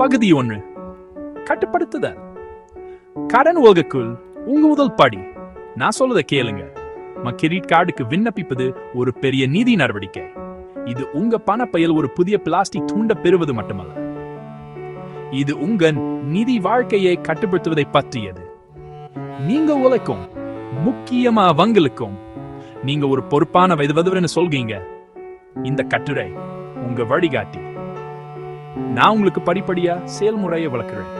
பகுதி 1. கட்டுப்படுத்துதல். கடன் உலகுக்குள் உங்க முதல் படி. நான் சொல்றதை கேளுங்க. கிரெடிட் கார்டுக்கு விண்ணப்பிப்பது ஒரு பெரிய நிதி நடவடிக்கை. இது உங்க பணப்பையில் ஒரு புதிய பிளாஸ்டிக் துண்ட பெறுவது மட்டுமல்ல, இது உங்க நிதி வாழ்க்கையை கட்டுப்படுத்துவதை பற்றியது. நீங்க உழைக்கும், முக்கியமா அவங்களுக்கும் நீங்க ஒரு பொறுப்பான வயதுவதுன்னு சொல்றீங்க. இந்த கட்டுரை உங்க வழிகாட்டி. நான் உங்களுக்கு படிப்படியா செயல்முறையை வளர்க்கிறேன்.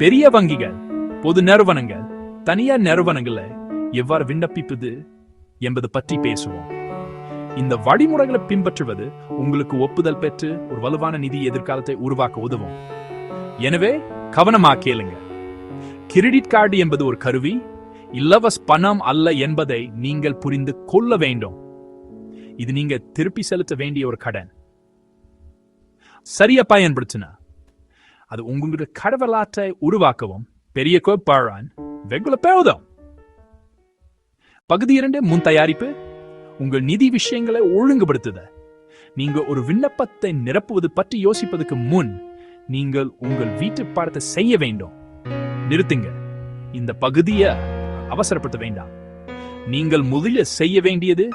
பெரிய வங்கிகள், பொது நிறுவனங்கள், தனியார் நிறுவனங்களை எவ்வாறு விண்ணப்பிப்பது என்பது பற்றி பேசுவோம். இந்த வழிமுறைகளை பின்பற்றுவது உங்களுக்கு ஒப்புதல் பெற்று ஒரு வலுவான நிதி எதிர்காலத்தை உருவாக்க உதவும். எனவே கவனமா கேளுங்க. கிரெடிட் கார்டு என்பது ஒரு கருவி, இலவச பணம் அல்ல என்பதை நீங்கள் புரிந்து கொள்ள வேண்டும். இது நீங்க திருப்பி செலுத்த வேண்டிய ஒரு கடன். சரியா பயன்படுத்தினா அது உங்களுடைய கடவலாற்றை உருவாக்கவும் பெரிய கோட்பாடான் வெகுல பெறுதம். பகுதி 2 முன் தயாரிப்பு. உங்கள் நிதி விஷயங்களை ஒழுங்குபடுத்துத. நீங்க ஒரு விண்ணப்பத்தை நிரப்புவது பற்றி யோசிப்பதற்கு முன் நீங்கள் உங்கள் வீட்டு பாடத்தை செய்ய வேண்டும். நிறுத்துங்க. இந்த பகுதியை அவசரப்படுத்த வேண்டாம். நீங்கள் முதலில் செய்ய வேண்டியது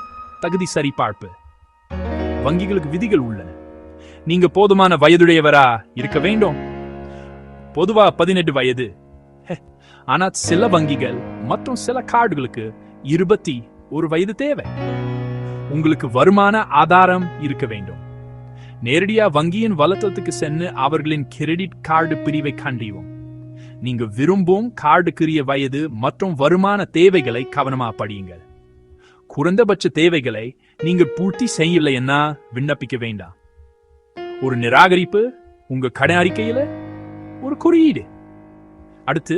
தகுதி சரிபார்ப்பு. வங்கிகளுக்கு விதிகள் உள்ளன. நீங்க போதுமான வயதுடையவரா இருக்க வேண்டும். பொதுவா 18 வயது. ஆனா சில வங்கிகள் மற்றும் சில கார்டுகளுக்கு 21 வயது தேவை. உங்களுக்கு வருமான ஆதாரம் இருக்க வேண்டும். நேரடியா வங்கியின் வலைத்தளத்துக்கு சென்று அவர்களின் கிரெடிட் கார்டு பிரிவை கண்டியும். நீங்க விரும்பும் கார்டுக்குரிய வயது மற்றும் வருமான தேவைகளை கவனமா படியுங்கள். குறைந்தபட்ச தேவைகளை நீங்க பூர்த்தி செய்யலைன்னா விண்ணப்பிக்க வேண்டாம். ஒரு நிராகரிப்பு உங்க கடன் அறிக்கையில ஒரு குறியீடு. அடுத்து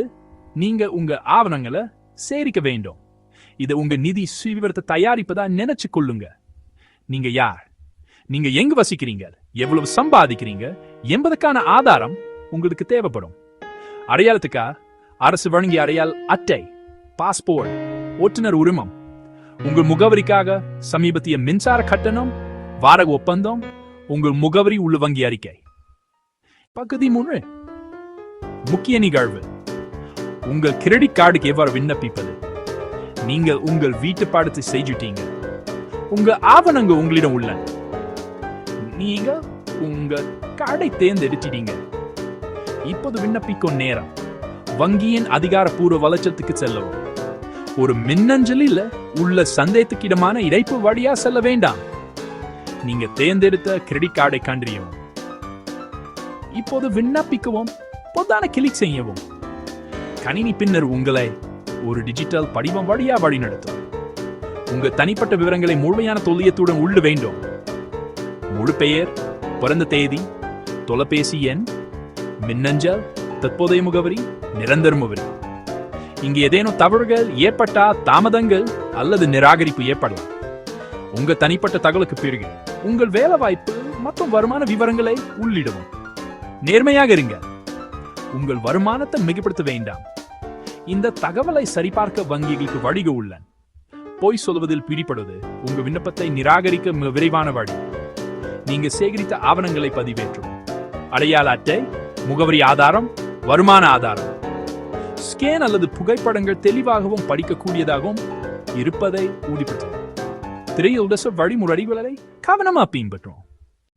நீங்க உங்க ஆவணங்களை சேரிக்க வேண்டும். இது உங்க நிதி சுவிவரத்தை தயாரிப்பதா நினைச்சு கொள்ளுங்க. நீங்க யார், நீங்க எங்க வசிக்கிறீங்க, எவ்வளவு சம்பாதிக்கிறீங்க என்பதற்கான ஆதாரம் உங்களுக்கு தேவைப்படும். அடையாளத்துக்கா அரசு வழங்கிய அடையாள அட்டை, பாஸ்போர்ட், ஓட்டுநர் உரிமம், உங்கள் முகவரிக்காக சமீபத்திய மின்சார கட்டணம், வாடகை ஒப்பந்தம், உங்கள் முகவரி உள்ள வங்கி அறிக்கை. பகுதி 3 முக்கிய நிகழ்வு. உங்கள் கிரெடிட் கார்டுக்கு எவ்வாறு விண்ணப்பிப்பது. நீங்கள் உங்கள் வீட்டு பாடத்தை செஞ்சுட்டீங்க. உங்க ஆவணங்கள் உங்களிடம் உள்ளன. நீங்க உங்க கார்டை தேர்ந்தெடுத்தீங்க. இப்போது விண்ணப்பிக்கும் நேரம். வங்கியின் அதிகாரப்பூர்வ வலைச்சத்துக்கு செல்லவும். ஒரு மின்னஞ்சலில் உள்ள சந்தேகத்துக்கிடமான இணைப்பு வழியா செல்ல வேண்டாம். நீங்க தேர்ந்தெடுத்த கிரெடிட் கார்டை கண்டறியவும். இப்போது விண்ணப்பிக்கவும், பொதான கிளிக் செய்யவும். கணினி பின்னர் உங்களை ஒரு டிஜிட்டல் படிவம் வழியா வழிநடத்தும். உங்க தனிப்பட்ட விவரங்களை முழுமையான தொல்லியத்துடன் உள்ள வேண்டும். முழு பெயர், பிறந்த தேதி, தொலைபேசி எண், மின்னஞ்சல், தற்போதைய முகவரி, நிரந்தர முகவரி. இங்கு ஏதேனும் தவறுகள் ஏற்பட்டா தாமதங்கள் அல்லது நிராகரிப்பு ஏற்படலாம். உங்க தனிப்பட்ட தகவலுக்கு பிறகு உங்கள் வேலை வாய்ப்பு மற்றும் வருமான விவரங்களை உள்ளிடவும். நேர்மையாக இருங்க. உங்கள் வருமானத்தை மிகப்படுத்த வேண்டாம். இந்த தகவலை சரிபார்க்க வங்கிகளுக்கு வழிகள் உள்ளன. பொய் சொல்வதில் பிடிபடுவது உங்க விண்ணப்பத்தை நிராகரிக்க விரைவான வழி. நீங்க சேகரித்த ஆவணங்களை பதிவேற்றும். அடையாள அட்டை, முகவரி ஆதாரம், வருமான ஆதாரம், ஸ்கேன் அல்லது புகைப்படங்கள் தெளிவாகவும் படிக்கக்கூடியதாகவும் இருப்பதை உறுதிப்படுத்தும். திரையுடைய வழிமுறைகளை கவனமா பின்பற்றும்.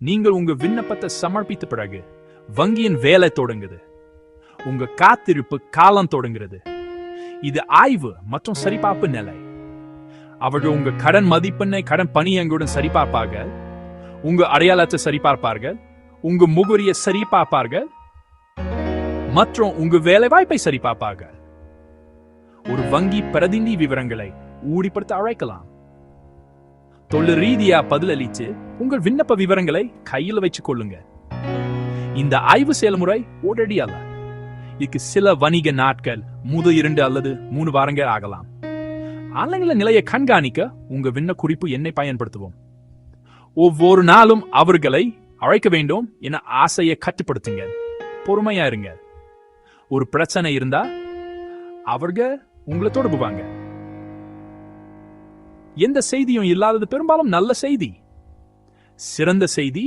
நீங்கள் உங்க விண்ணப்பத்தை சமர்ப்பித்த பிறகு வங்கியின் வேலை தொடங்குது. உங்க காத்திருப்பு காலம் தொடங்குகிறது. இது ஆய்வு மற்றும் சரிபார்ப்பு நிலை. அவர்கள் உங்க கடன் மதிப்பெண்ணை கடன் பணியங்களுடன் சரிபார்ப்பார்கள். உங்க அடையாளத்தை சரிபார்ப்பார்கள். உங்க முகவரியை சரிபார்ப்பார்கள் மற்றும் உங்க வேலை வாய்ப்பை சரிபார்ப்பார்கள். ஒரு வங்கி பிரதிநிதி விவரங்களை ஊடிப்படுத்த அழைக்கலாம். தொழில் ரீதியா பதிலளித்து உங்கள் விண்ணப்ப விவரங்களை கையில் வச்சுக் கொள்ளுங்க. இந்த ஆய்வு செயல்முறை உடனடி அல்ல. இதுக்கு சில வணிக நாட்கள், 2 அல்லது 3 வாரங்கள் ஆகலாம். ஆன்லைன்ல நிலையை கண்காணிக்க உங்க விண்ண குறிப்பு எண்ணை பயன்படுத்துவோம். ஒவ்வொரு நாளும் அவர்களை அழைக்க வேண்டும் என ஆசையை கட்டுப்படுத்துங்க. பொறுமையா இருங்க. ஒரு பிரச்சனை இருந்தா அவர்கள் உங்களை தொடர்புவாங்க. எந்த செய்தியும் இல்லாதது பெரும்பாலும் நல்ல செய்தி. சிறந்த செய்தி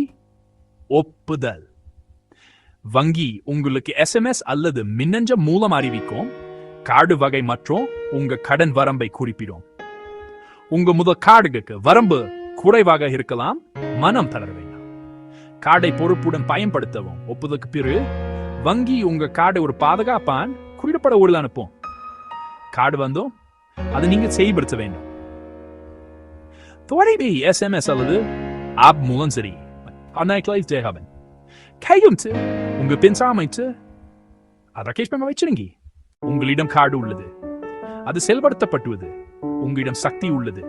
ஒப்புதல். வங்கி உங்களுக்கு SMS அல்லது மின்னஞ்சல் மூலம் அறிவிக்கும். கார்டு வகை மற்றும் உங்க கடன் வரம்பை குறிப்பிடும். உங்க முதல் கார்டுக்கு வரம்பு குறைவாக இருக்கலாம். மனம் தளர வேண்டாம். கார்டை பொறுப்புடன் பயன்படுத்தவும். ஒப்புதலுக்கு பிறகு வங்கி உங்க கார்டை ஒரு பாதுகாப்பான் குறிப்பிடப்பட ஊரில் அனுப்பும். கார்டு வந்தோம் அதை நீங்க செயல்படுத்த வேண்டும். தொலைபேசி SMS அல்லது ஆப் மூலம் சரி. கையும் உங்க பின் அமைச்சு அதை கேஷ் பண்ண வச்சிருங்க. உங்களிடம் கார்டு உள்ளது, அது செயல்படுத்தப்பட்டுவது. உங்களிடம் சக்தி உள்ளது.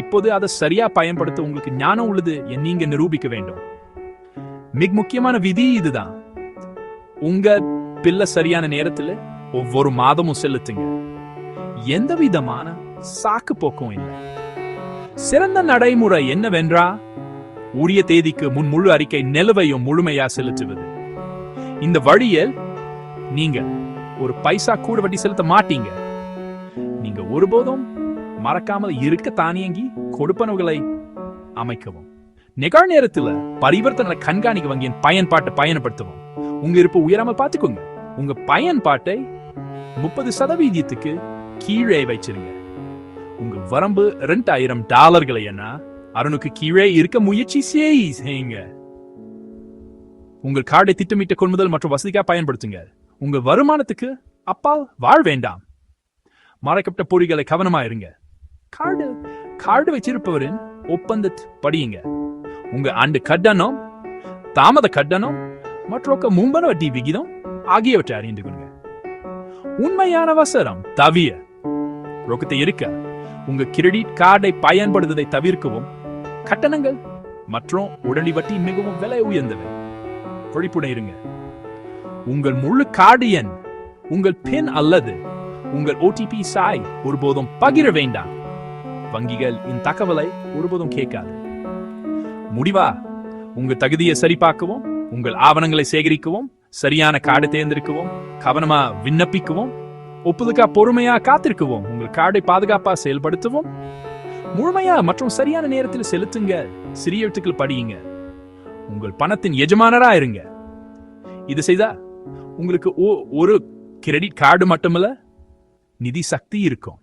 இப்போது அதை சரியா பயன்படுத்த உங்களுக்கு ஞானம் உள்ளது நீங்க நிரூபிக்க வேண்டும். மிக முக்கியமான விதி இதுதான். உங்க பிள்ளை சரியான நேரத்தில் ஒவ்வொரு மாதமும் செலுத்துங்க. எந்த விதமான சாக்கு போக்கும் இல்லை. சிறந்த நடைமுறை என்னவென்றா உரிய தேதிக்கு முன் முழு அறிக்கை நிலுவையும் முழுமையா செலுத்துவது. இந்த வழியில் நீங்க ஒரு பைசா கூட வட்டி செலுத்த மாட்டீங்க. நீங்க ஒருபோதும் மறக்காமல் இருக்க தானியங்கி கொடுப்பனவுகளை அமைக்கவும். நிகழ்நேரத்தில் பரிவர்த்தனை கண்காணிக்க வங்கியின் பயன்பாட்டை பயன்படுத்தவும். உங்க இருப்பு உயராமல் பார்த்துக்கோங்க. உங்க பயன்பாட்டை 30% கீழே வச்சிருங்க. உங்க வரம்பு $2000 என்ன அரணுக்கு கீழே இருக்க முயற்சி செய்யுங்க. உங்கள் கார்டை திட்டமிட்ட கொள்முதல் மற்றும் வசதிக்காக பயன்படுத்துங்க. உங்கள் வருமானத்துக்கு அப்பால் வாழ வேண்டாம். மறைக்கப்பட்ட பொறிகளை கவனமா இருங்க. கார்டு வச்சிருப்பவரின் ஒப்பந்தத்தை படியுங்க. உங்க ஆண்டு கட்டணம், தாமத கட்டணம் மற்றும் முன்பண வட்டி விகிதம் ஆகியவற்றை அறிந்து கொள்ளுங்க. உண்மையான அவசரம் தவிர ரொக்கத்தை இருக்க உங்க கிரெடிட் கார்டை பயன்படுத்துவதை தவிர்க்கவும். கட்டணங்கள் மற்றும் உடனடி வட்டி மிகவும் விலை உயர்ந்தவை. பொழிப்புடன் இருங்க. உங்கள் முழு கார்டு எண், உங்கள் பின் அல்லது உங்கள் OTP சாய் ஒருபோதும் பகிர வேண்டாம். வங்கிகள் இந்த தகவலை ஒருபோதும் கேட்காது. முடிவா உங்க தகுதியை சரிபார்க்கவும், உங்கள் ஆவணங்களை சேகரிக்கவும், சரியான கார்டு தேர்ந்தெடுக்கவும், கவனமா விண்ணப்பிக்கவும், ஒப்புதலுக்கா பொறுமையா காத்திருக்கவும், உங்கள் கார்டை பாதுகாப்பா செயல்படுத்தவும், முழுமையா மற்றும் சரியான நேரத்தில் செலுத்துங்க. சிறிய எழுத்துக்கள் படியுங்க. உங்கள் பணத்தின் எஜமானரா இருங்க. இது செய்தா உங்களுக்கு ஒரு கிரெடிட் கார்டு மட்டுமல்ல, நிதி சக்தி இருக்கும்.